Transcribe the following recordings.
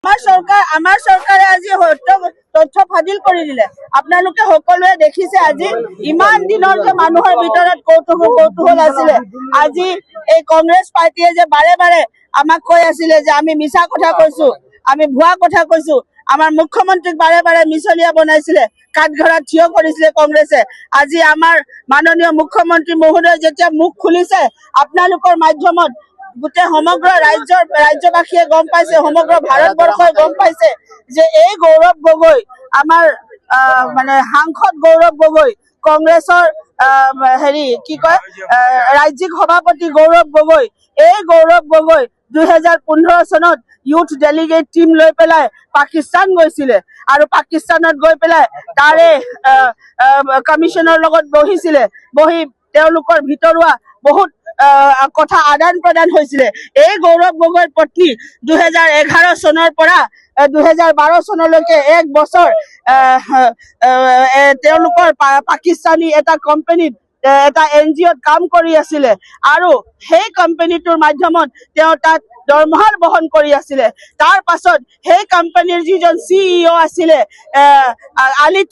আমাৰ চৰকাৰে আজি তথ্য ফাদিল কৰি দিলে। আপোনালোকে সকলোৱে দেখিছে আজি ইমান দিনৰ যে মানুহৰ ভিতৰত কৌতূহল আছিলে, আজি এই কংগ্ৰেছ পাৰ্টিয়ে যে বাৰে বাৰে আমাক কৈ আছিলে যে আমি মিছা কথা কৈছো, আমি ভুৱা কথা কৈছো, আমাৰ মুখ্যমন্ত্ৰীক বাৰে বাৰে মিছলীয়া বনাইছিলে, কাঠঘৰত থিয় কৰিছিলে কংগ্ৰেছে। আজি আমাৰ মাননীয় মুখ্যমন্ত্ৰী মহোদয় যেতিয়া মুখ খুলিছে আপোনালোকৰ মাধ্যমত, গোটেই সমগ্ৰ ৰাজ্যবাসীয়ে গম পাইছে, সমগ্ৰ ভাৰতবৰ্ষই গম পাইছে যে এই গৌৰৱ গগৈ, আমাৰ মানে সাংসদ গৌৰৱ গগৈ, কংগ্ৰেছৰ ৰাজ্যিক সভাপতি গৌৰৱ গগৈ, এই গৌৰৱ গগৈ 2015 চনত ইউথ ডেলিগেট টিম লৈ পেলাই পাকিস্তান গৈছিলে আৰু পাকিস্তানত গৈ পেলাই তাৰে কমিশনৰ লগত বহি তেওঁলোকৰ ভিতৰুৱা বহুত কথা আদান প্ৰদান হৈছিলে। এই গৌৰৱ গগৈৰ পত্নী 2011 চনৰ পৰা 2012 চনলৈকে 1 বছৰ তেওঁলোকৰ পাকিস্তানী এটা কোম্পানীত এটা NGOত কাম কৰি আছিলে আৰু সেই কোম্পানীটোৰ মাধ্যমত তেওঁ তাত দৰমহা বহন কৰি আছিলে। তাৰ পাছত সেই কোম্পানীৰ যিজন CEO আছিলে আলী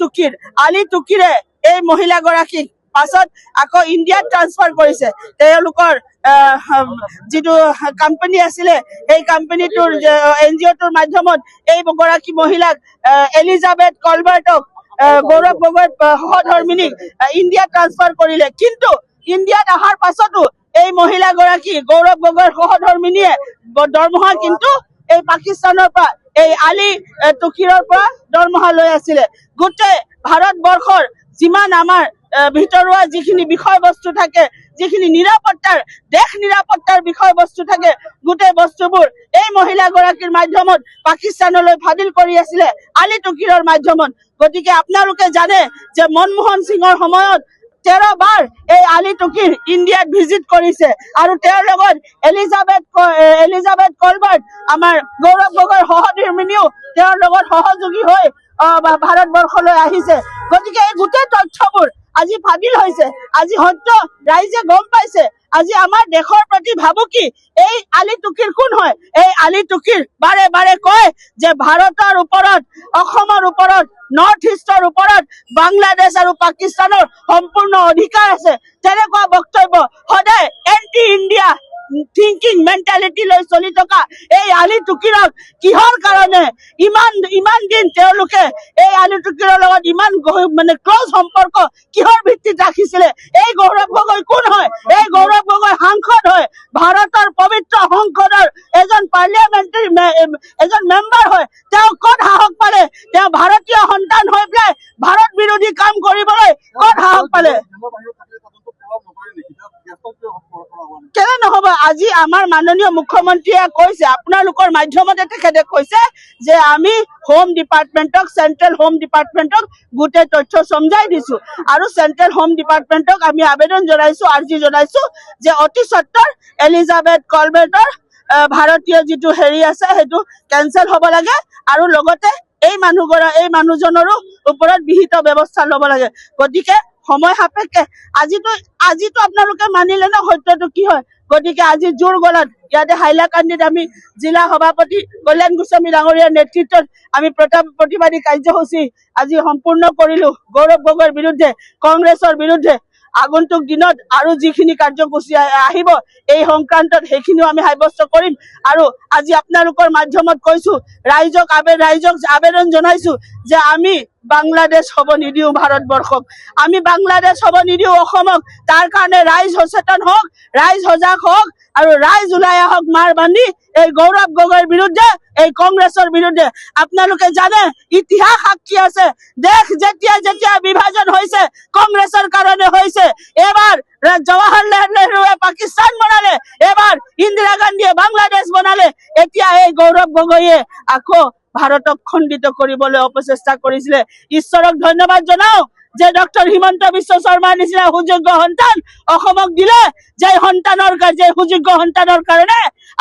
টুকিৰে এই মহিলাগৰাকীক পাছত আকৌ ইণ্ডিয়াত ট্ৰান্সফাৰ কৰিছে। তেওঁলোকৰ যিটো কোম্পানী আছিলে এই কোম্পানীটোৰ NGOটোৰ মাধ্যমত এই গৰাকী মহিলাক এলিজাবেথ কলবাৰ্টক গৌৰৱ গগৈৰ সহধৰ্মিনীক ইণ্ডিয়াত ট্ৰান্সফাৰ কৰিলে। কিন্তু ইণ্ডিয়াত অহাৰ পাছতো এই মহিলাগৰাকী গৌৰৱ গগৈৰ সহধৰ্মিনীয়ে দৰমহা কিন্তু এই পাকিস্তানৰ পৰা, এই আলী টুকিৰৰ পৰা দৰমহা লৈ আছিলে। গোটেই ভাৰতবৰ্ষৰ যিমান আমাৰ ভিতৰুৱা যিখিনি বিষয়বস্তু থাকে, যিখিনি দেশ নিৰাপত্তাৰ বিষয়বস্তু থাকে, গোটেই বস্তুবোৰ এই মহিলাগৰাকীৰ মাধ্যমত পাকিস্তানলৈ ফাদিল কৰি আছিলে আলী টুকিৰৰ মাধ্যমত। গতিকে আপোনালোকে জানে যে মনমোহন সিঙৰ সময়ত 13 বাৰ এই আলী টুকিৰ ইণ্ডিয়াত ভিজিট কৰিছে আৰু তেওঁৰ লগত এলিজাবেথ কলবাৰ্ট, আমাৰ গৌৰৱ গগৈৰ সহধৰ্মিনীও তেওঁৰ লগত সহযোগী হৈ ভাৰতবৰ্ষলৈ আহিছে। গতিকে এই গোটেই তথ্যবোৰ আজি ফাদিল হৈছে, আজি সত্য ৰাইজে গম পাইছে। আজি আমাৰ দেশৰ প্ৰতি ভাবুকি এই আলী টুকিৰ কোন হয়? এই আলী টুকিৰ বাৰে বাৰে কয় যে ভাৰতৰ ওপৰত, অসমৰ ওপৰত, নৰ্থ ইষ্টৰ ওপৰত বাংলাদেশ আৰু পাকিস্তানৰ সম্পূৰ্ণ অধিকাৰ আছে। তেনেকুৱা বক্তব্য সদায় এন্টি ইণ্ডিয়া থিংকিং মেন্টালিটি লৈ চলি থকা এই আলী টুকিৰক কিহৰ কাৰণে ইমান দিন তেওঁলোকে এই আলী টুকিৰৰ লগত ইমান মানে ক্লজ সম্পৰ্ক কিহৰ ভিত্তিত ৰাখিছিলে? এই গৌৰৱ গগৈ কোন হয়? এই গৌৰৱ গগৈ সাংসদ হয়, ভাৰতৰ পবিত্ৰ সংসদৰ এজন পাৰ্লিয়ামেণ্টাৰী এজন মেম্বাৰ হয়। তেওঁ ক'ত সাহস পালে? তেওঁ ভাৰতীয় সন্তান হৈ পেলাই ভাৰত বিৰোধী কাম কৰিবলৈ ক'ত সাহস পালে? কেলে নহব? আজি আমাৰ মাননীয় মুখ্যমন্ত্ৰীয়ে কৈছে, আপোনালোকৰ মাধ্যমতে তেখেতে কৈছে যে আমি হোম ডিপাৰ্টমেণ্টক, চেন্ট্ৰেল হোম ডিপাৰ্টমেণ্টক গোটেই তথ্য সমজাই দিছো আৰু চেন্ট্ৰেল হোম ডিপাৰ্টমেণ্টক আমি আবেদন জনাইছো, আৰ্জি জনাইছো যে অতি সত্তৰ এলিজাবেথ কলবাৰ্টৰ ভাৰতীয় যিটো আছে সেইটো কেঞ্চেল হ'ব লাগে আৰু লগতে এই মানুহজনৰো ওপৰত বিহিত ব্যৱস্থা ল'ব লাগে। গতিকে সময় সাপেক্ষে আজিতো আপোনালোকে মানিলে ন সত্যটো কি হয়। গতিকে আজি জোৰ গলাত ইয়াতে হাইলাকান্দিত আমি জিলা সভাপতি কল্যাণ গোস্বামী ডাঙৰীয়াৰ নেতৃত্বত আমি প্ৰতিবাদী কাৰ্যসূচী আজি সম্পূৰ্ণ কৰিলো গৌৰৱ গগৈৰ বিৰুদ্ধে, কংগ্ৰেছৰ বিৰুদ্ধে। আগন্তুক দিনত আৰু যিখিনি কাৰ্যসূচী আহিব এই সংক্ৰান্তত সেইখিনিও আমি সাব্যস্ত কৰিম। আৰু আজি আপোনালোকৰ মাধ্যমত কৈছো, ৰাইজক আবেদন জনাইছো যে আমি বাংলাদেশ হব নিদিও ভাৰতবৰ্ষক, আমি বাংলাদেশ হব নিদিও অসমক। তাৰ কাৰণে ৰাইজ সচেতন হওক, ৰাইজ সজাগ হওক আৰু ৰাইজ ওলাই আহক মাৰ বান্ধি এই গৌৰৱ গগৈৰ বিৰুদ্ধে, এই কংগ্ৰেছৰ বিৰুদ্ধে। আপোনালোকে জানে ইতিহাস সাক্ষী আছে, দেশ যেতিয়া বিভাজন হৈছে কংগ্ৰেছৰ কাৰণে হৈছে। এবাৰ জৱাহৰলাল নেহৰুৱে পাকিস্তান বনালে, এবাৰ ইন্দিৰা গান্ধীয়ে বাংলাদেশ বনালে, এতিয়া এই গৌৰৱ গগৈয়ে আকৌ ভাৰতক খণ্ডিত কৰিবলৈ অপচেষ্টা কৰিছিলে। ঈশ্বৰক ধন্যবাদ জনাও যে ডক্টৰ হিমন্ত বিশ্ব শৰ্মাৰ নিচিনা সুযোগ্য সন্তান অসমক দিলে, যে সুযোগ্য সন্তানৰ কাৰণে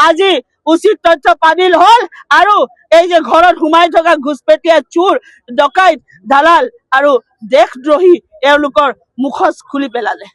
আজি উচিত তথ্য ফাদিল হল আৰু এই যে ঘৰত সোমাই থকা ঘুচপেটীয়া, চোৰ, ডকাইত, দালাল আৰু দেশদ্ৰোহী এওঁলোকৰ মুখোচ খুলি পেলালে।